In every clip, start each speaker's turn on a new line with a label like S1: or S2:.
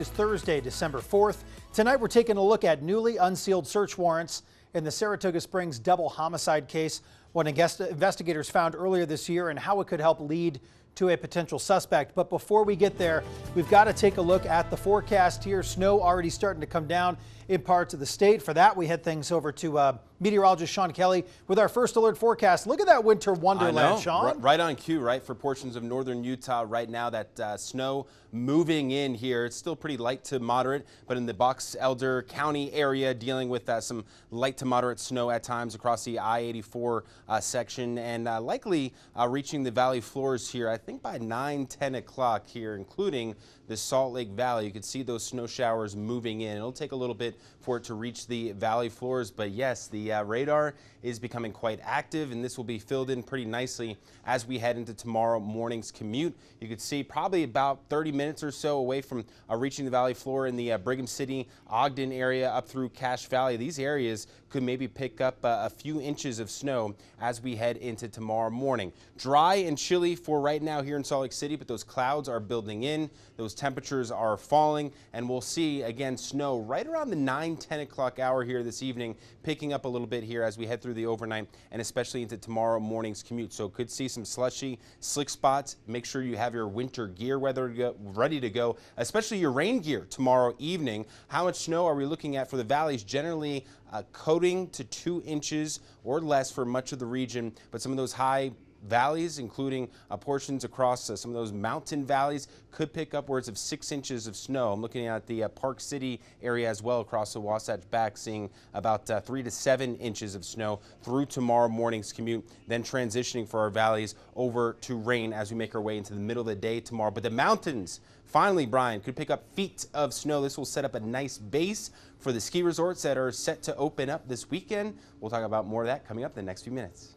S1: It's Thursday, December 4th. Tonight we're taking a look at newly unsealed search warrants in the Saratoga Springs double homicide case, what investigators found earlier this year and how it could help lead to a potential suspect. But before we get there, we've got to take a look at the forecast here. Snow already starting to come down in parts of the state. For that, we head things over to meteorologist Sean Kelly with our first alert forecast. Look at that winter wonderland, Sean.
S2: Right on cue, right, for portions of northern Utah right now. That snow moving in here. It's still pretty light to moderate, but in the Box Elder County area, dealing with some light to moderate snow at times across the I-84 section, and likely reaching the valley floors here, I think by 9-10 o'clock here, including the Salt Lake Valley. You can see those snow showers moving in. It'll take a little bit for it to reach the valley floors, but yes, the radar is becoming quite active, and this will be filled in pretty nicely as we head into tomorrow morning's commute. You could see probably about 30 minutes or so away from reaching the valley floor in the Brigham City, Ogden area up through Cache Valley. These areas could maybe pick up a few inches of snow as we head into tomorrow morning. Dry and chilly for right now here in Salt Lake City, but those clouds are building in. Those temperatures are falling, and we'll see again snow right around the 9-10 o'clock hour here this evening, picking up a little bit here as we head through the overnight and especially into tomorrow morning's commute. So could see some slushy, slick spots. Make sure you have your winter gear ready to go, especially your rain gear tomorrow evening. How much snow are we looking at for the valleys? Generally coating to 2 inches or less for much of the region, but some of those high valleys, including portions across some of those mountain valleys, could pick upwards of 6 inches of snow. I'm looking at the Park City area as well across the Wasatch Back, seeing about 3 to 7 inches of snow through tomorrow morning's commute, then transitioning for our valleys over to rain as we make our way into the middle of the day tomorrow. But the mountains, finally, Brian, could pick up feet of snow. This will set up a nice base for the ski resorts that are set to open up this weekend. We'll talk about more of that coming up in the next few minutes.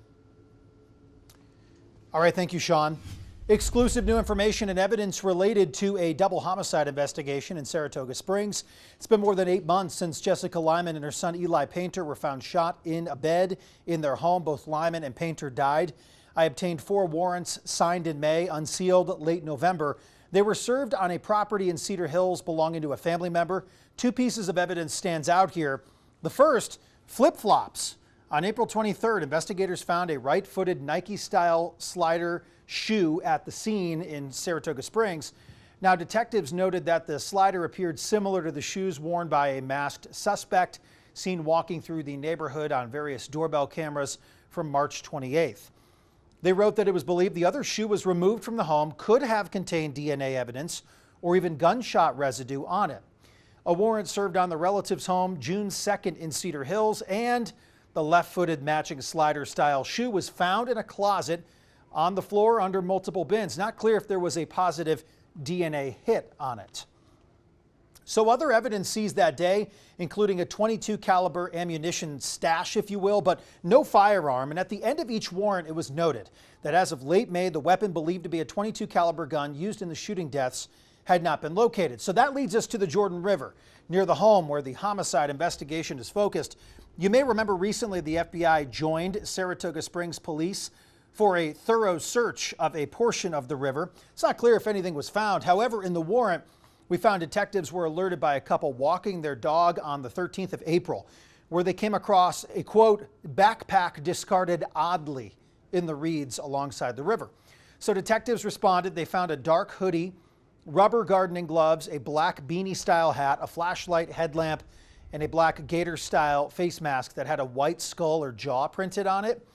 S1: All right, thank you, Sean. Exclusive new information and evidence related to a double homicide investigation in Saratoga Springs. It's been more than 8 months since Jessica Lyman and her son Eli Painter were found shot in a bed in their home. Both Lyman and Painter died. I obtained 4 warrants signed in May, unsealed late November. They were served on a property in Cedar Hills belonging to a family member. 2 pieces of evidence stands out here. The first, flip-flops. On April 23rd, investigators found a right-footed Nike-style slider shoe at the scene in Saratoga Springs. Now, detectives noted that the slider appeared similar to the shoes worn by a masked suspect seen walking through the neighborhood on various doorbell cameras from March 28th. They wrote that it was believed the other shoe was removed from the home, could have contained DNA evidence or even gunshot residue on it. A warrant served on the relative's home June 2nd in Cedar Hills, and the left-footed matching slider-style shoe was found in a closet on the floor under multiple bins. Not clear if there was a positive DNA hit on it. So other evidence seized that day, including a .22 caliber ammunition stash, if you will, but no firearm. And at the end of each warrant, it was noted that as of late May, the weapon believed to be a .22 caliber gun used in the shooting deaths had not been located. So that leads us to the Jordan River, near the home where the homicide investigation is focused. You may remember recently the FBI joined Saratoga Springs police for a thorough search of a portion of the river. It's not clear if anything was found. However, in the warrant, we found detectives were alerted by a couple walking their dog on the 13th of April, where they came across a, quote, backpack discarded oddly in the reeds alongside the river. So detectives responded. They found a dark hoodie, rubber gardening gloves, a black beanie-style hat, a flashlight, headlamp, and a black gator-style face mask that had a white skull or jaw printed on it.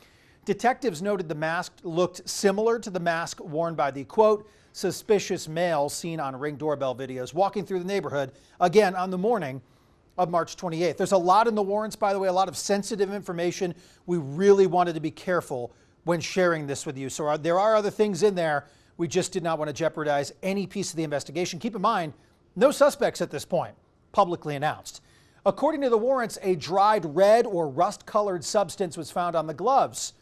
S1: Detectives noted the mask looked similar to the mask worn by the, quote, suspicious male seen on Ring doorbell videos walking through the neighborhood, again, on the morning of March 28th. There's a lot in the warrants, by the way, a lot of sensitive information. We really wanted to be careful when sharing this with you. So there are other things in there. We just did not want to jeopardize any piece of the investigation. Keep in mind, no suspects at this point publicly announced. According to the warrants, a dried red or rust-colored substance was found on the gloves.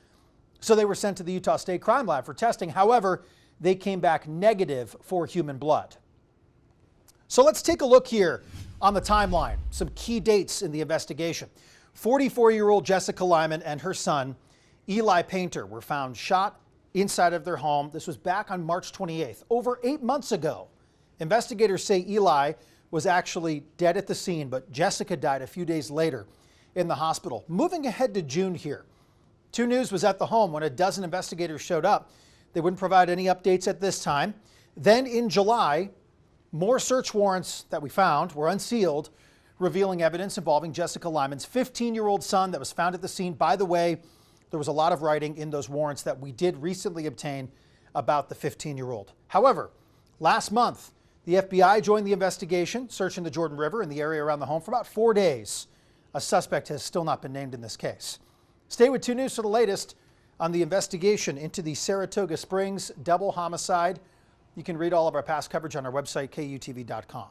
S1: So they were sent to the Utah State Crime Lab for testing. However, they came back negative for human blood. So let's take a look here on the timeline. Some key dates in the investigation. 44-year-old Jessica Lyman and her son, Eli Painter, were found shot inside of their home. This was back on March 28th, over 8 months ago. Investigators say Eli was actually dead at the scene, but Jessica died a few days later in the hospital. Moving ahead to June here. 2 News was at the home when a dozen investigators showed up. They wouldn't provide any updates at this time. Then in July, more search warrants that we found were unsealed, revealing evidence involving Jessica Lyman's 15-year-old son that was found at the scene. By the way, there was a lot of writing in those warrants that we did recently obtain about the 15-year-old. However, last month, the FBI joined the investigation, searching the Jordan River and the area around the home for about 4 days. A suspect has still not been named in this case. Stay with 2 News for the latest on the investigation into the Saratoga Springs double homicide. You can read all of our past coverage on our website, KUTV.com.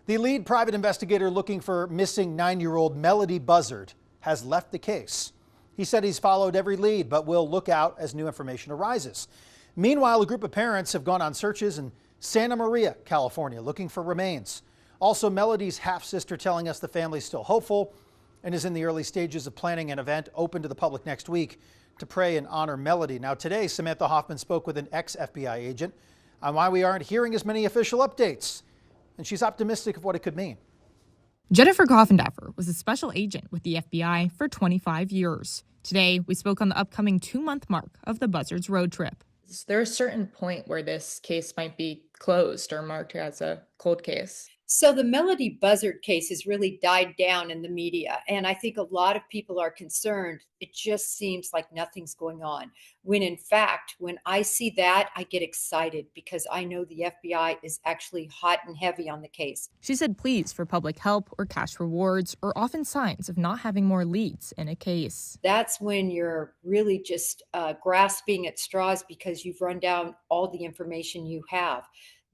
S1: The lead private investigator looking for missing 9-year-old Melody Buzzard has left the case. He said he's followed every lead, but will look out as new information arises. Meanwhile, a group of parents have gone on searches in Santa Maria, California, looking for remains. Also, Melody's half-sister telling us the family's still hopeful and is in the early stages of planning an event open to the public next week to pray and honor Melody. Now, today, Samantha Hoffman spoke with an ex-FBI agent on why we aren't hearing as many official updates, and she's optimistic of what it could mean.
S3: Jennifer Coffindaffer was a special agent with the FBI for 25 years. Today, we spoke on the upcoming 2-month mark of the Buzzards road trip.
S4: Is there a certain point where this case might be closed or marked as a cold case?
S5: So the Melody Buzzard case has really died down in the media, and I think a lot of people are concerned. It just seems like nothing's going on, when in fact, when I see that, I get excited because I know the FBI is actually hot and heavy on the case.
S3: She said pleas for public help or cash rewards are often signs of not having more leads in a case.
S5: That's when you're really just grasping at straws because you've run down all the information you have.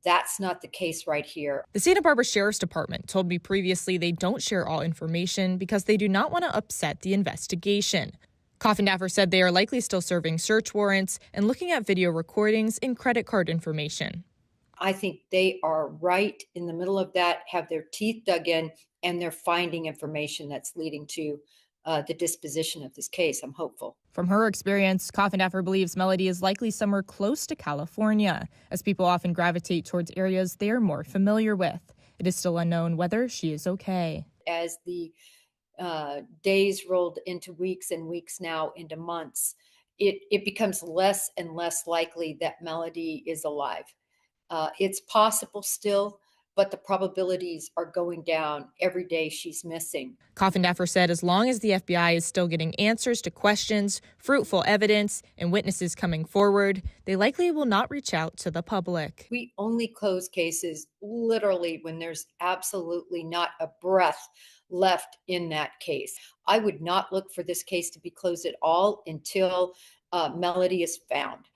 S5: That's not the case right here.
S3: The Santa Barbara Sheriff's Department told me previously they don't share all information because they do not want to upset the investigation. Coffindaffer said they are likely still serving search warrants and looking at video recordings and credit card information.
S5: I think they are right in the middle of that, have their teeth dug in, and they're finding information that's leading to the disposition of this case. I'm hopeful.
S3: From her experience, Coffindaffer believes Melody is likely somewhere close to California, as people often gravitate towards areas they are more familiar with. It is still unknown whether she is okay.
S5: As the days rolled into weeks and weeks now into months, it becomes less and less likely that Melody is alive. It's possible still, but the probabilities are going down every day she's missing.
S3: Coffindaffer said as long as the FBI is still getting answers to questions, fruitful evidence, and witnesses coming forward, they likely will not reach out to the public.
S5: We only close cases literally when there's absolutely not a breath left in that case. I would not look for this case to be closed at all until Melody is found.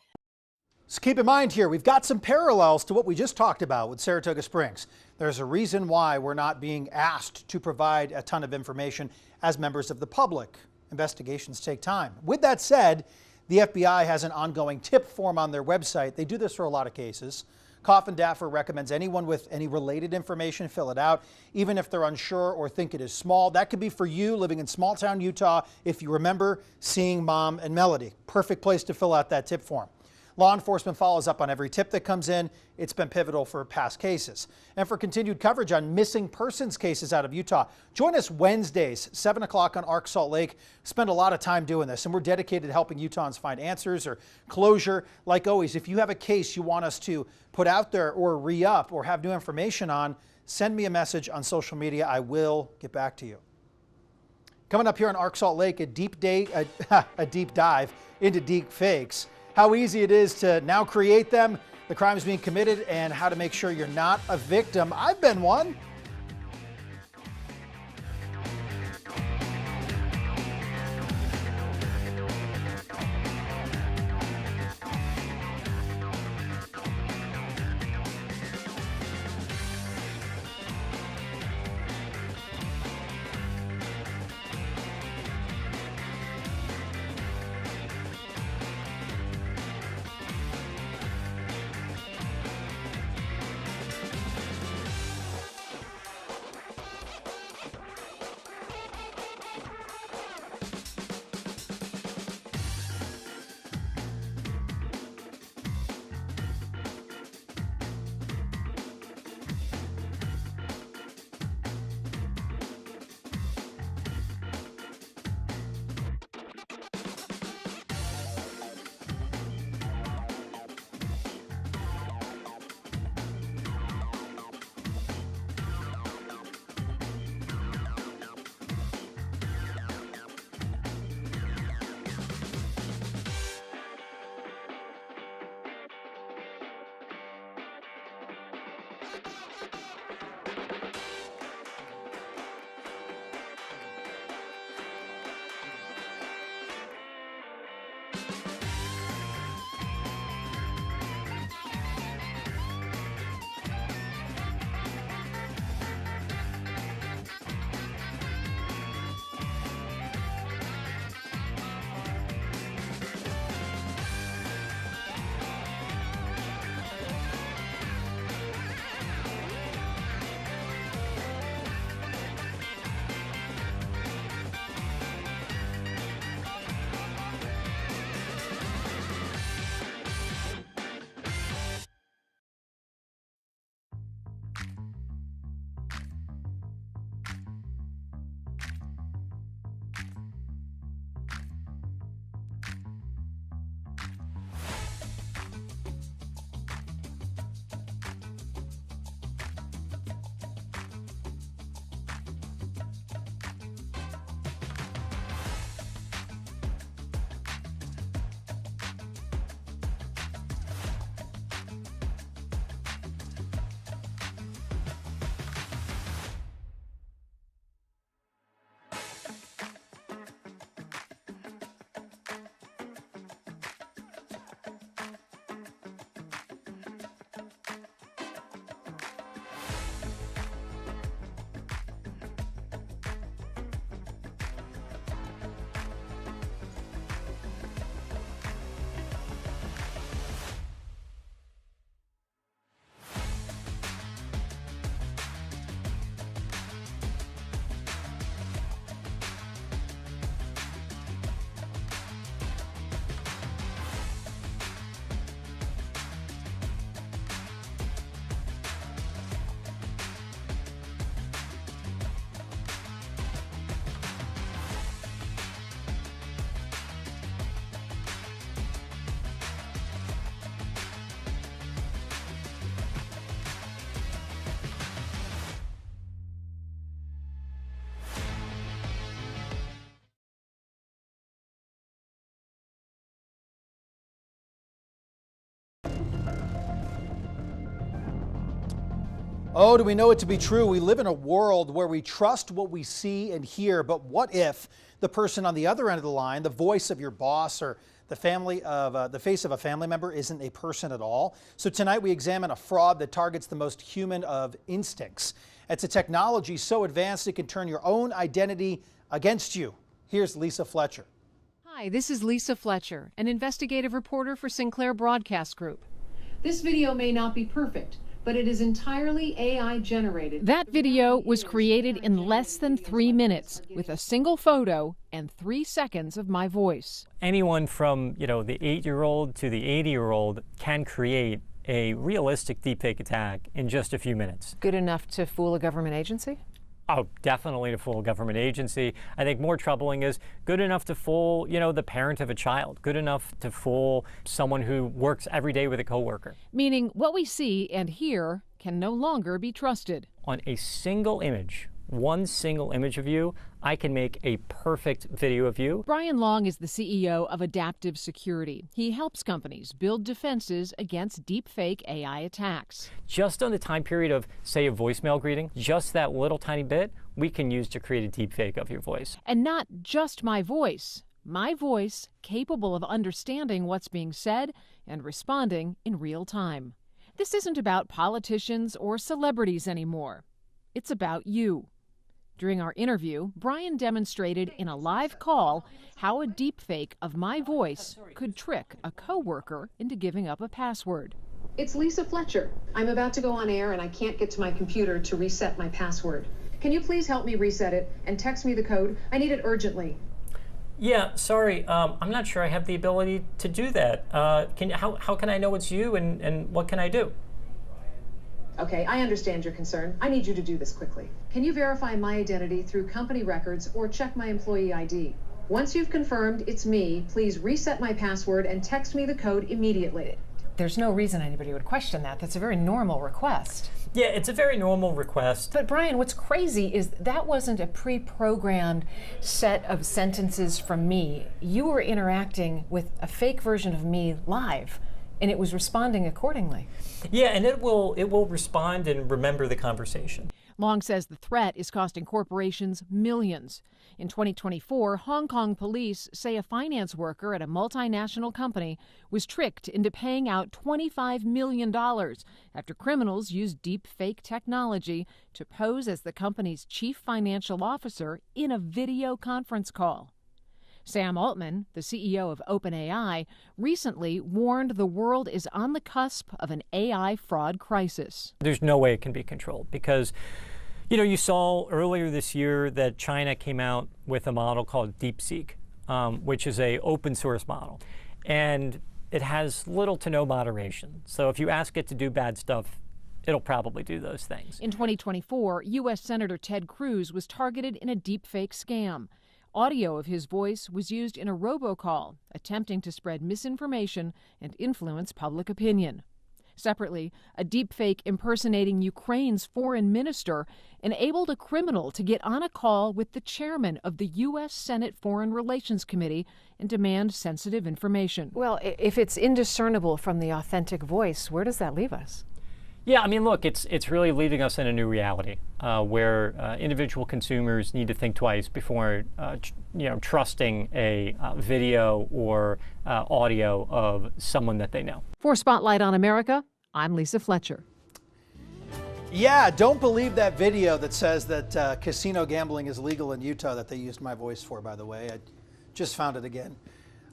S1: So keep in mind here, we've got some parallels to what we just talked about with Saratoga Springs. There's a reason why we're not being asked to provide a ton of information as members of the public. Investigations take time. With that said, the FBI has an ongoing tip form on their website. They do this for a lot of cases. Coffindaffer recommends anyone with any related information fill it out, even if they're unsure or think it is small. That could be for you living in small town Utah if you remember seeing Mom and Melody. Perfect place to fill out that tip form. Law enforcement follows up on every tip that comes in. It's been pivotal for past cases. And for continued coverage on missing persons cases out of Utah, join us Wednesdays, 7 o'clock on Arc Salt Lake. Spend a lot of time doing this, and we're dedicated to helping Utahns find answers or closure. Like always, if you have a case you want us to put out there or re-up or have new information on, send me a message on social media. I will get back to you. Coming up here on Arc Salt Lake, a deep dive into deep fakes. How easy it is to now create them, the crimes being committed, and how to make sure you're not a victim. I've been one. Oh, do we know it to be true? We live in a world where we trust what we see and hear, but what if the person on the other end of the line, the voice of your boss or the face of a family member, isn't a person at all? So tonight we examine a fraud that targets the most human of instincts. It's a technology so advanced it can turn your own identity against you. Here's Lisa Fletcher.
S6: Hi, this is Lisa Fletcher, an investigative reporter for Sinclair Broadcast Group. This video may not be perfect, but it is entirely AI generated. That video was created in less than 3 minutes with a single photo and 3 seconds of my voice.
S7: Anyone from, the 8-year-old to the 80-year-old can create a realistic deepfake attack in just a few minutes.
S6: Good enough to fool a government agency?
S7: Oh, definitely to fool a government agency. I think more troubling is good enough to fool, the parent of a child, good enough to fool someone who works every day with a coworker.
S6: Meaning what we see and hear can no longer be trusted.
S7: On a single image, one single image of you, I can make a perfect video of you.
S6: Brian Long is the CEO of Adaptive Security. He helps companies build defenses against deepfake AI attacks.
S7: Just on the time period of, say, a voicemail greeting, just that little tiny bit, we can use to create a deepfake of your voice.
S6: And not just my voice capable of understanding what's being said and responding in real time. This isn't about politicians or celebrities anymore. It's about you. During our interview, Brian demonstrated in a live call how a deepfake of my voice could trick a coworker into giving up a password.
S8: It's Lisa Fletcher. I'm about to go on air and I can't get to my computer to reset my password. Can you please help me reset it and text me the code? I need it urgently.
S7: Yeah, sorry, I'm not sure I have the ability to do that. How can I know it's you and what can I do?
S8: Okay, I understand your concern. I need you to do this quickly. Can you verify my identity through company records or check my employee ID? Once you've confirmed it's me, please reset my password and text me the code immediately.
S6: There's no reason anybody would question that. That's a very normal request.
S7: Yeah, it's a very normal request.
S6: But Brian, what's crazy is that wasn't a pre-programmed set of sentences from me. You were interacting with a fake version of me live, and it was responding accordingly.
S7: Yeah, and it will respond and remember the conversation.
S6: Long says the threat is costing corporations millions. In 2024, Hong Kong police say a finance worker at a multinational company was tricked into paying out $25 million after criminals used deep fake technology to pose as the company's chief financial officer in a video conference call. Sam Altman, the CEO of OpenAI, recently warned the world is on the cusp of an AI fraud crisis.
S7: There's no way it can be controlled because, you saw earlier this year that China came out with a model called DeepSeek, which is an open source model. And it has little to no moderation. So if you ask it to do bad stuff, it'll probably do those things.
S6: In 2024, U.S. Senator Ted Cruz was targeted in a deepfake scam. Audio of his voice was used in a robocall, attempting to spread misinformation and influence public opinion. Separately, a deepfake impersonating Ukraine's foreign minister enabled a criminal to get on a call with the chairman of the U.S. Senate Foreign Relations Committee and demand sensitive information. Well, if it's indiscernible from the authentic voice, where does that leave us?
S7: Yeah, look, it's really leaving us in a new reality where individual consumers need to think twice before, trusting a video or audio of someone that they know.
S6: For Spotlight on America, I'm Lisa Fletcher.
S1: Yeah, don't believe that video that says that casino gambling is legal in Utah that they used my voice for, by the way. I just found it again.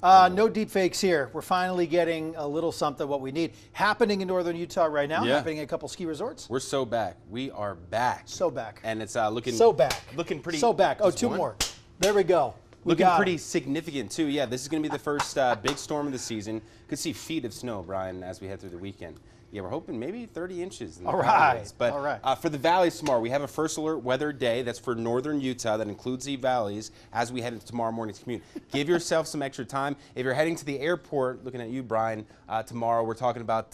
S1: No deep fakes here. We're finally getting a little something what we need. Happening in northern Utah right now, happening at a couple ski resorts.
S2: We're so back. We are back.
S1: So back.
S2: And it's looking
S1: so back.
S2: Looking pretty.
S1: So back. Oh, two more. There we go.
S2: Looking pretty significant too. Yeah, this is going to be the first big storm of the season. Could see feet of snow, Brian, as we head through the weekend. Yeah, we're hoping maybe 30 inches. In the valleys. But for the valleys tomorrow, we have a first alert weather day. That's for northern Utah. That includes the valleys as we head into tomorrow morning's commute. Give yourself some extra time. If you're heading to the airport, looking at you, Brian, tomorrow, we're talking about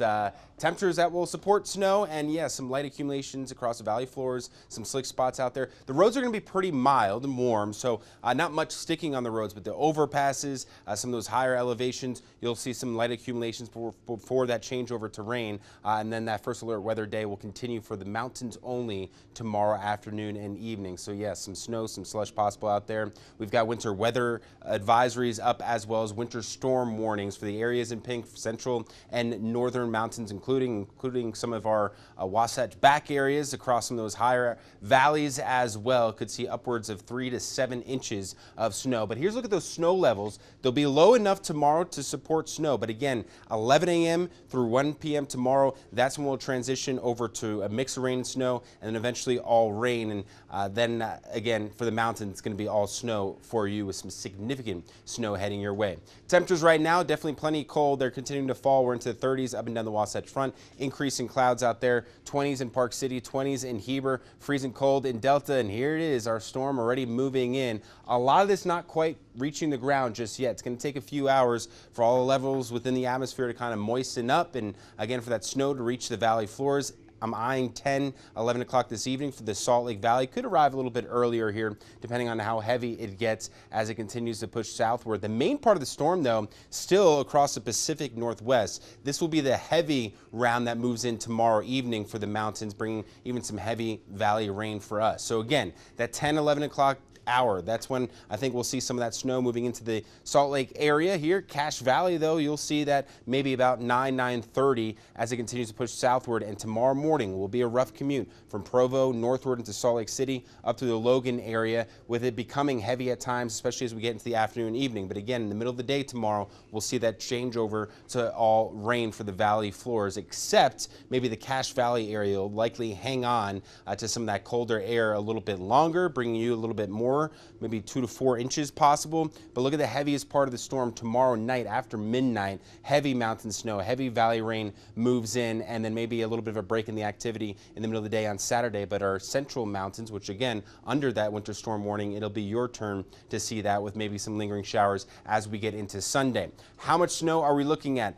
S2: temperatures that will support snow, and yeah, some light accumulations across the valley floors, some slick spots out there. The roads are going to be pretty mild and warm, so not much sticking on the roads, but the overpasses, some of those higher elevations, you'll see some light accumulations before that change over to rain, and then that first alert weather day will continue for the mountains only tomorrow afternoon and evening. So yes, some snow, some slush possible out there. We've got winter weather advisories up, as well as winter storm warnings for the areas in pink, central and northern mountains, including some of our Wasatch back areas across some of those higher valleys as well. Could see upwards of 3 to 7 inches of snow. But here's a look at those snow levels. They'll be low enough tomorrow to support snow. But again, 11 a.m. through 1 p.m. tomorrow, that's when we'll transition over to a mix of rain and snow, and then eventually all rain. And then again, for the mountains, it's going to be all snow for you, with some significant snow heading your way. Temperatures right now, definitely plenty cold. They're continuing to fall. We're into the 30s up and down the Wasatch Front. Increasing clouds out there. 20s in Park City, 20s in Heber, freezing cold in Delta. And here it is, our storm already moving in. A lot of this not quite reaching the ground just yet. It's going to take a few hours for all the levels within the atmosphere to kind of moisten up, and again for that snow to reach the valley floors. I'm eyeing 10, 11 o'clock this evening for the Salt Lake Valley. Could arrive a little bit earlier here, depending on how heavy it gets as it continues to push southward. The main part of the storm, though, still across the Pacific Northwest. This will be the heavy round that moves in tomorrow evening for the mountains, bringing even some heavy valley rain for us. So again, that 10, 11 o'clock hour, that's when I think we'll see some of that snow moving into the Salt Lake area. Here, Cache Valley, though, you'll see that maybe about 9:30 as it continues to push southward. And tomorrow morning will be a rough commute from Provo northward into Salt Lake City up through the Logan area, with it becoming heavy at times, especially as we get into the afternoon and evening. But again, in the middle of the day tomorrow, we'll see that change over to all rain for the valley floors, except maybe the Cache Valley area will likely hang on to some of that colder air a little bit longer, bringing you a little bit more, maybe 2 to 4 inches possible. But look at the heaviest part of the storm tomorrow night after midnight. Heavy mountain snow, heavy valley rain moves in, and then maybe a little bit of a break in the activity in the middle of the day on Saturday. But our central mountains, which again, under that winter storm warning, it'll be your turn to see that, with maybe some lingering showers as we get into Sunday. How much snow are we looking at?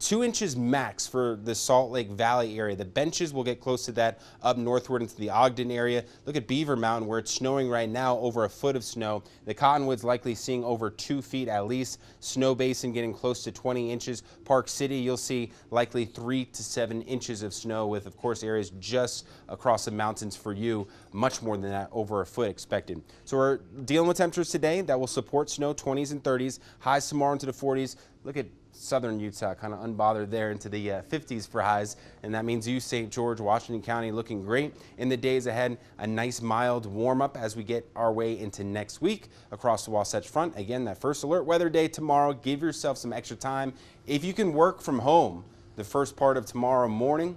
S2: 2 inches max for the Salt Lake Valley area. The benches will get close to that up northward into the Ogden area. Look at Beaver Mountain, where it's snowing right now, over a foot of snow. The Cottonwoods likely seeing over 2 feet at least. Snow Basin getting close to 20 inches. Park City, you'll see likely 3 to 7 inches of snow, with, of course, areas just across the mountains for you, much more than that, over a foot expected. So we're dealing with temperatures today that will support snow, 20s and 30s. Highs tomorrow into the 40s. Look at southern Utah, kind of unbothered there, into the 50s for highs, and that means you, St. George, Washington County, looking great in the days ahead. A nice mild warm up as we get our way into next week across the Wasatch Front. Again, that first alert weather day tomorrow. Give yourself some extra time. If you can work from home the first part of tomorrow morning,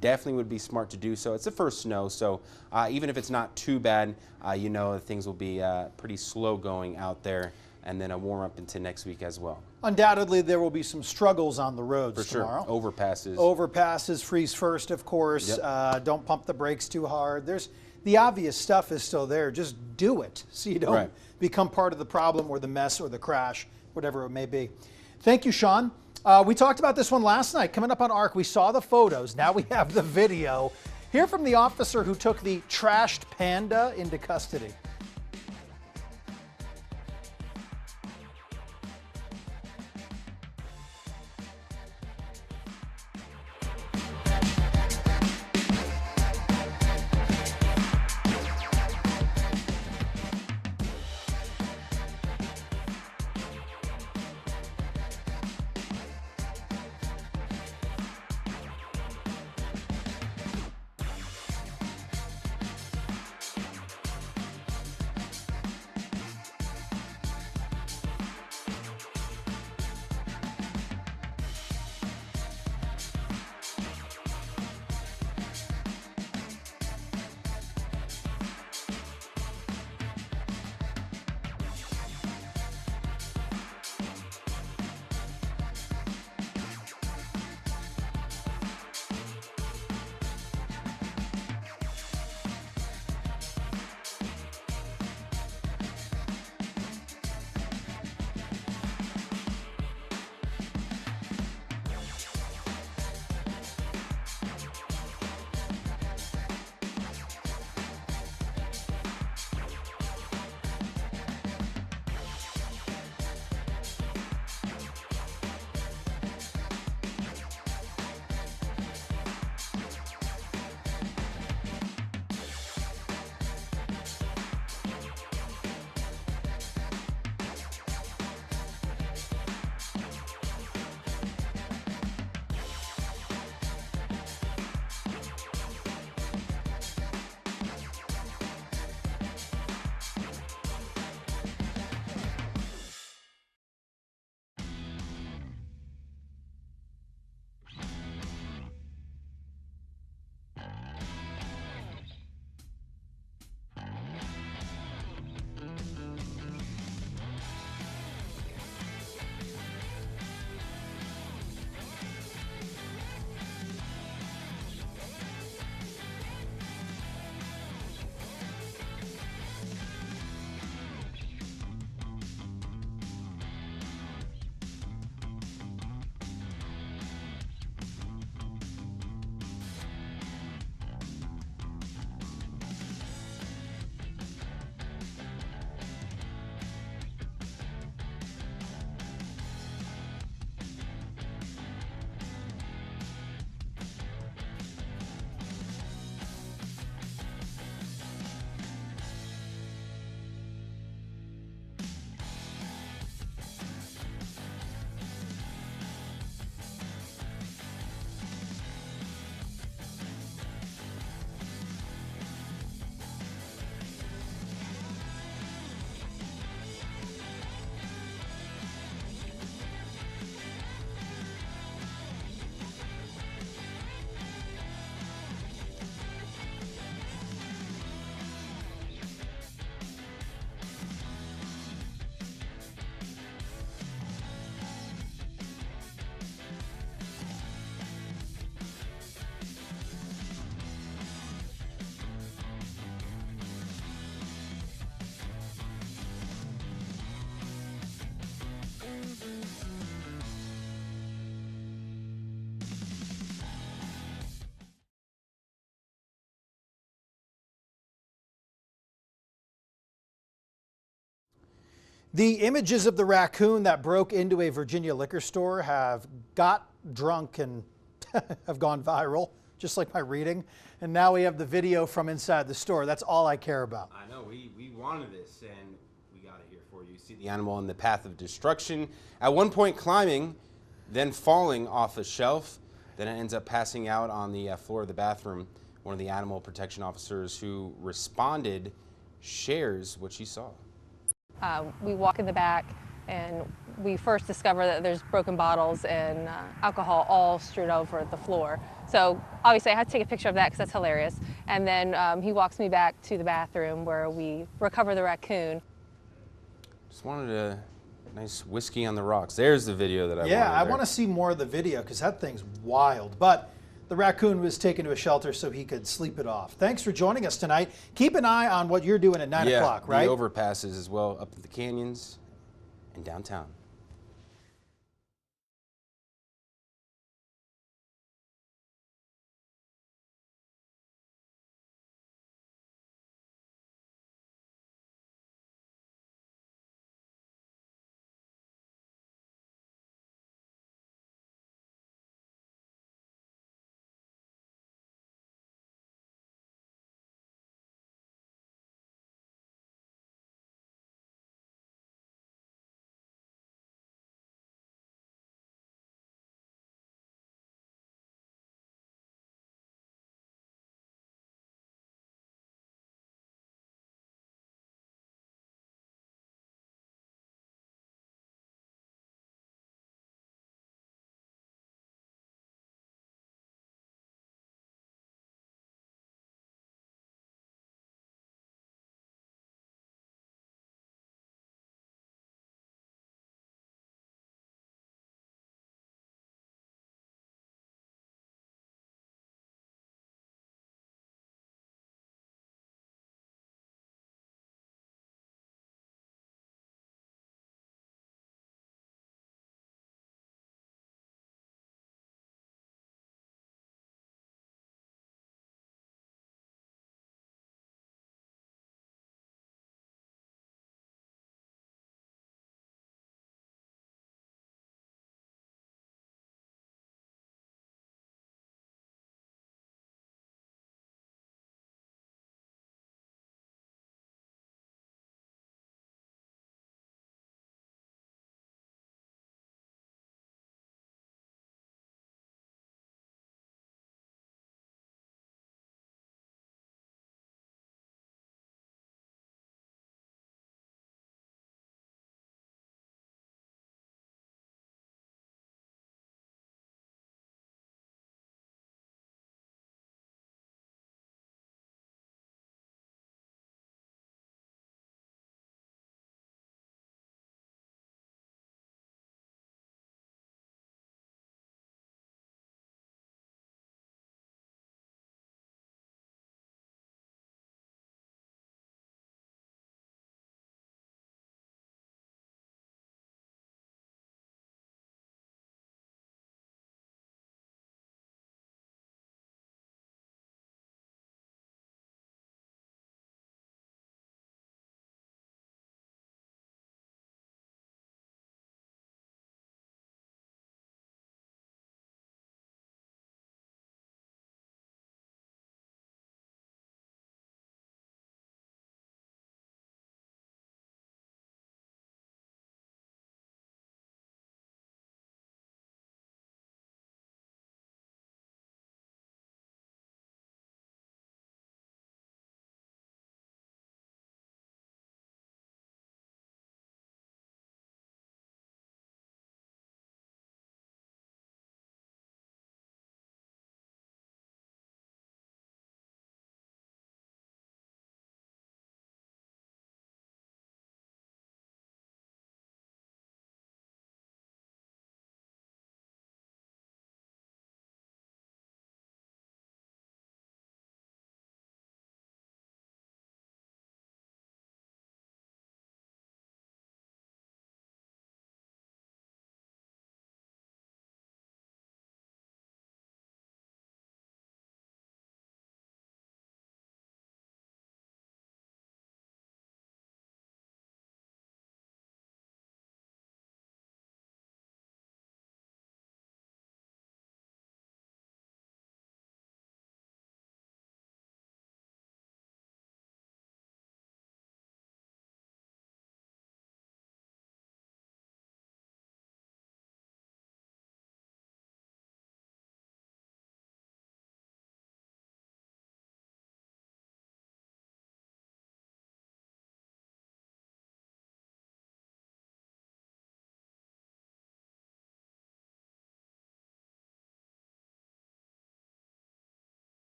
S2: definitely would be smart to do so. It's the first snow, so even if it's not too bad, you know things will be pretty slow going out there, and then a warm up into next week as well.
S1: Undoubtedly, there will be some struggles on the roads
S2: for sure.
S1: tomorrow.
S2: Overpasses,
S1: freeze first, of course.
S2: Yep.
S1: Don't pump the brakes too hard. The obvious stuff is still there. Just do it, so you don't become part of the problem or the mess or the crash, whatever it may be. Thank you, Sean. We talked about this one last night. Coming up on ARC, we saw the photos. Now we have the video. Hear from the officer who took the trashed panda into custody. The images of the raccoon that broke into a Virginia liquor store have got drunk and have gone viral, just like my reading. And now we have the video from inside the store. That's all I care about.
S2: I know, we wanted this, and we got it here for you. You see the animal in the path of destruction. At one point climbing, then falling off a shelf. Then it ends up passing out on the floor of the bathroom. One of the animal protection officers who responded shares what she saw.
S9: We walk in the back and we first discover that there's broken bottles and alcohol all strewn over the floor. So obviously I had to take a picture of that because that's hilarious. And then he walks me back to the bathroom where we recover the raccoon.
S2: Just wanted a nice whiskey on the rocks. There's the video that I wanted.
S1: Yeah, I want to see more of the video because that thing's wild. But the raccoon was taken to a shelter so he could sleep it off. Thanks for joining us tonight. Keep an eye on what you're doing at 9 o'clock, right?
S2: The overpasses as well, up the canyons and downtown.